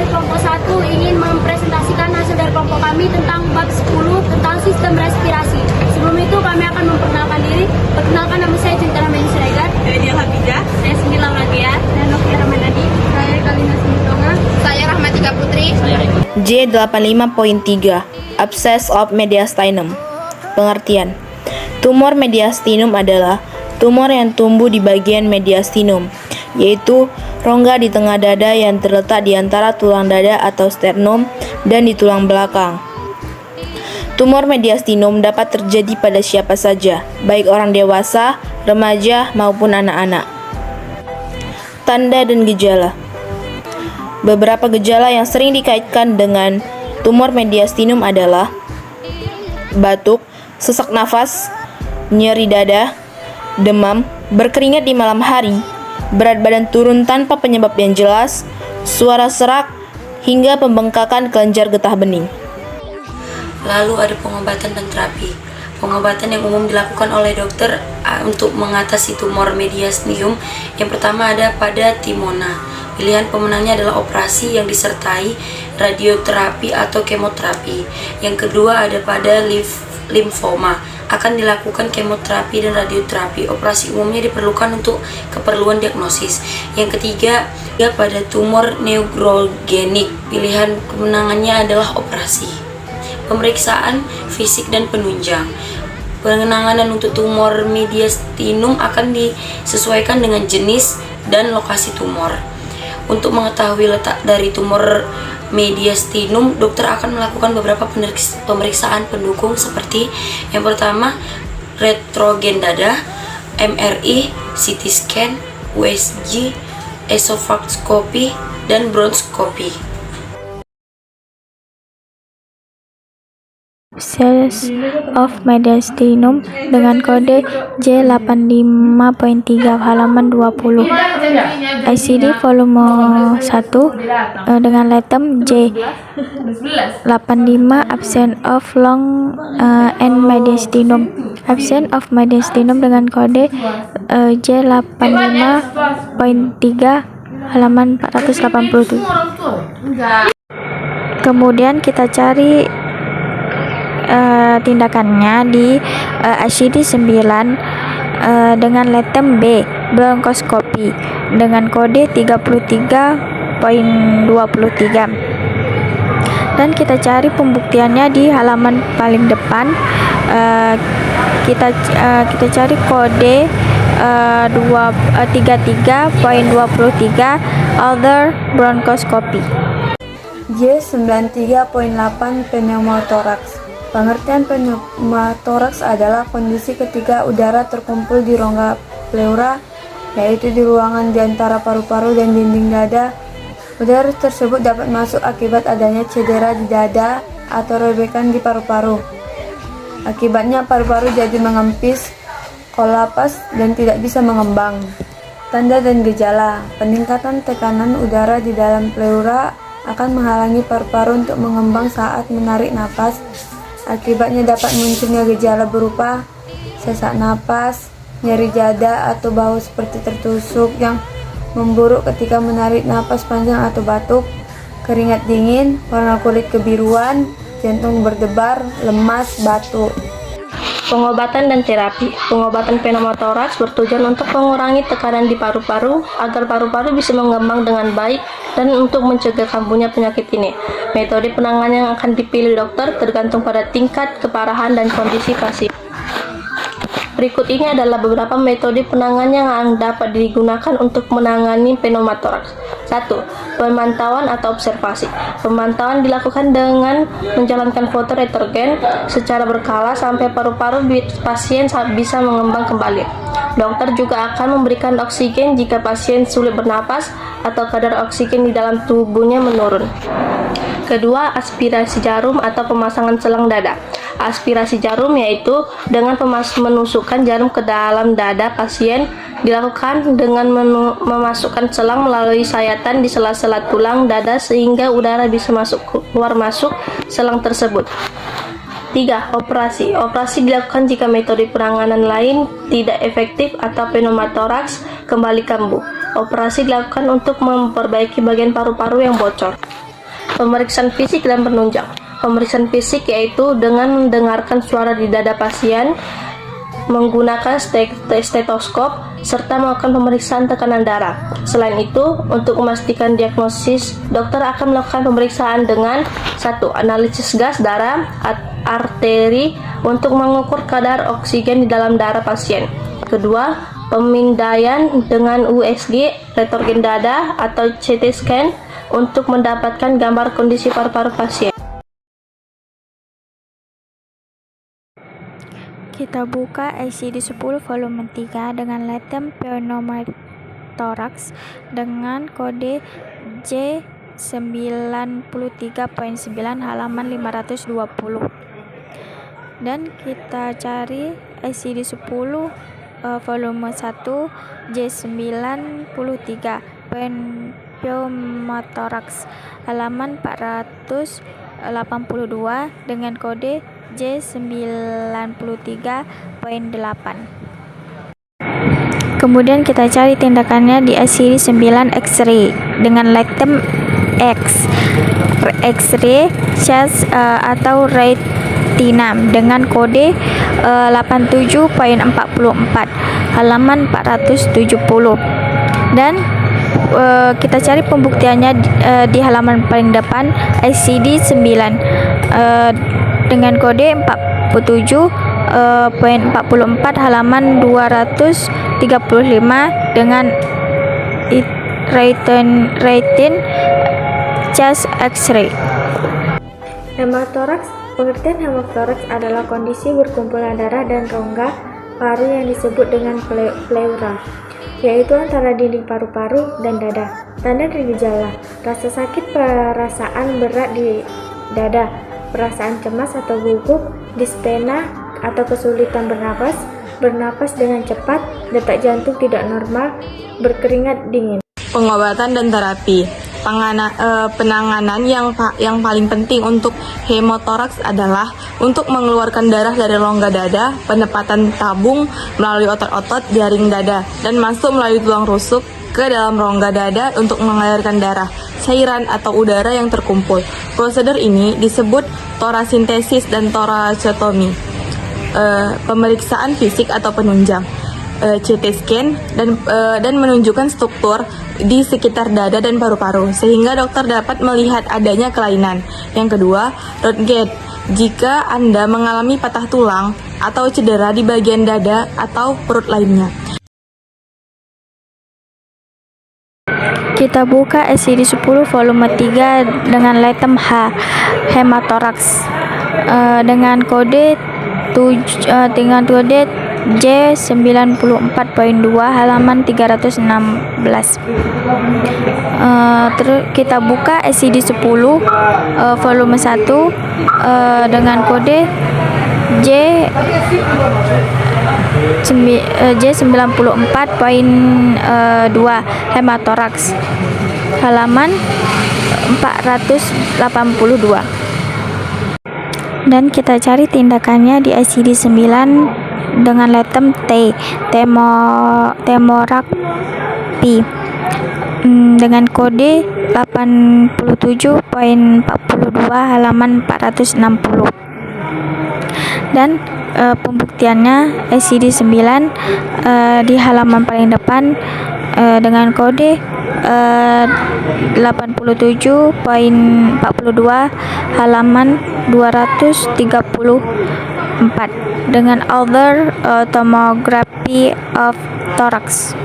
dari kelompok 1 ingin mempresentasikan hasil dari kelompok kami tentang bab 10 tentang sistem respirasi. Sebelum itu kami akan memperkenalkan diri. Perkenalkan, nama saya Juntana Meni Siregar. Saya Dia Habijah. Saya Sembilan Lagia. Dan Nokia Ramadhani. Saya Kalina Simitonga. Saya Rahmatika Putri. J85.3 Abscess of mediastinum. Pengertian: tumor mediastinum adalah tumor yang tumbuh di bagian mediastinum, yaitu rongga di tengah dada yang terletak di antara tulang dada atau sternum dan di tulang belakang. Tumor mediastinum dapat terjadi pada siapa saja, baik orang dewasa, remaja, maupun anak-anak. Tanda dan gejala. Beberapa gejala yang sering dikaitkan dengan tumor mediastinum adalah batuk, sesak nafas, nyeri dada, demam, berkeringat di malam hari, berat badan turun tanpa penyebab yang jelas, suara serak, hingga pembengkakan kelenjar getah bening. Lalu ada pengobatan dan terapi. Pengobatan yang umum dilakukan oleh dokter untuk mengatasi tumor mediastinum. Yang pertama ada pada Timona. Pilihan pemenangnya adalah operasi yang disertai radioterapi atau kemoterapi. Yang kedua ada pada limfoma. Akan dilakukan kemoterapi dan radioterapi. Operasi umumnya diperlukan untuk keperluan diagnosis. Yang ketiga pada tumor neurogenik. Pilihan kemenangannya adalah operasi. Pemeriksaan fisik dan penunjang. Penanganan untuk tumor mediastinum akan disesuaikan dengan jenis dan lokasi tumor. Untuk mengetahui letak dari tumor mediastinum, dokter akan melakukan beberapa pemeriksaan pendukung seperti yang pertama retrogen dada, MRI, CT scan, USG, esophagoskopi, dan bronkoskopi. Abscess of mediastinum dengan kode J85.3 halaman 20. ICD volume 1 dengan letem J85 absence of lung and mediastinum. Absence of mediastinum dengan kode J85.3 halaman 487. Kemudian kita cari tindakannya di ICD 9 dengan letem B, bronkoskopi dengan kode 33.23, dan kita cari pembuktiannya di halaman paling depan. Kita cari kode 33.23 other bronchoscopy. J93.8 pneumotoraks. Pengertian pneumotoraks adalah kondisi ketika udara terkumpul di rongga pleura, yaitu di ruangan di antara paru-paru dan dinding dada. Udara tersebut dapat masuk akibat adanya cedera di dada atau robekan di paru-paru. Akibatnya paru-paru jadi mengempis, kolaps, dan tidak bisa mengembang. Tanda dan gejala. Peningkatan tekanan udara di dalam pleura akan menghalangi paru-paru untuk mengembang saat menarik napas. Akibatnya dapat munculnya gejala berupa sesak napas, nyeri dada atau bau seperti tertusuk yang memburuk ketika menarik napas panjang atau batuk, keringat dingin, warna kulit kebiruan, jantung berdebar, lemas, batuk. Pengobatan dan terapi. Pengobatan pneumotoraks bertujuan untuk mengurangi tekanan di paru-paru agar paru-paru bisa mengembang dengan baik dan untuk mencegah kambuhnya penyakit ini. Metode penanganan yang akan dipilih dokter tergantung pada tingkat keparahan dan kondisi pasien. Berikut ini adalah beberapa metode penanganan yang dapat digunakan untuk menangani pneumotoraks. 1. Pemantauan atau observasi. Pemantauan dilakukan dengan menjalankan foto retrogen secara berkala sampai paru-paru pasien bisa mengembang kembali. Dokter juga akan memberikan oksigen jika pasien sulit bernapas atau kadar oksigen di dalam tubuhnya menurun. Kedua, aspirasi jarum atau pemasangan selang dada. Aspirasi jarum yaitu dengan menusukkan jarum ke dalam dada pasien, dilakukan dengan memasukkan selang melalui sayatan di sela-sela tulang dada sehingga udara bisa keluar masuk selang tersebut. 3. Operasi. Operasi dilakukan jika metode penanganan lain tidak efektif atau pneumotoraks kembali kambuh. Operasi dilakukan untuk memperbaiki bagian paru-paru yang bocor. Pemeriksaan fisik dan penunjang. Pemeriksaan fisik yaitu dengan mendengarkan suara di dada pasien, menggunakan stetoskop, serta melakukan pemeriksaan tekanan darah. Selain itu, untuk memastikan diagnosis, dokter akan melakukan pemeriksaan dengan 1. Analisis gas darah arteri untuk mengukur kadar oksigen di dalam darah pasien. Kedua, pemindaian dengan USG, retrogen dada atau CT scan untuk mendapatkan gambar kondisi paru-paru pasien. Kita buka ICD-10 volume 3 dengan latem pneumotoraks dengan kode J93.9 halaman 520. Dan kita cari ICD-10 volume 1 J93 pneumotoraks halaman 482 dengan kode J93.8. Kemudian kita cari tindakannya di ICD-9 X-ray dengan latem X-ray chest atau retina dengan kode 87.44 halaman 470. Dan kita cari pembuktiannya di halaman paling depan ICD-9 dengan kode 47.44 halaman 235 dengan retin chest X-ray. Hemotoraks. Pengertian hemotoraks adalah kondisi berkumpulnya darah dan rongga paru yang disebut dengan pleura, yaitu antara dinding paru-paru dan dada. Tanda dan gejala: rasa sakit, perasaan berat di dada, perasaan cemas atau gugup, dispnea atau kesulitan bernapas dengan cepat, detak jantung tidak normal, berkeringat dingin. Pengobatan dan terapi. Penanganan yang paling penting untuk hemotoraks adalah untuk mengeluarkan darah dari rongga dada, penempatan tabung melalui otot-otot jaring dada, dan masuk melalui tulang rusuk ke dalam rongga dada untuk mengalirkan darah, cairan atau udara yang terkumpul. Prosedur ini disebut torasintesis dan toracotomi. Pemeriksaan fisik atau penunjang. CT scan dan menunjukkan struktur di sekitar dada dan paru-paru sehingga dokter dapat melihat adanya kelainan. Yang kedua, röntgen. Jika Anda mengalami patah tulang atau cedera di bagian dada atau perut lainnya. Kita buka ICD-10 volume 3 dengan latem H hematoraks dengan kode J94.2 halaman 316. Terus kita buka ICD-10 volume 1 dengan kode J94.2 hematoraks halaman 482. Dan kita cari tindakannya di ICD-9 dengan latem temorapi dengan kode 87.42 halaman 460. Dan pembuktiannya ICD-9 di halaman paling depan dengan kode 87.42 halaman 234 dengan other tomography of thorax.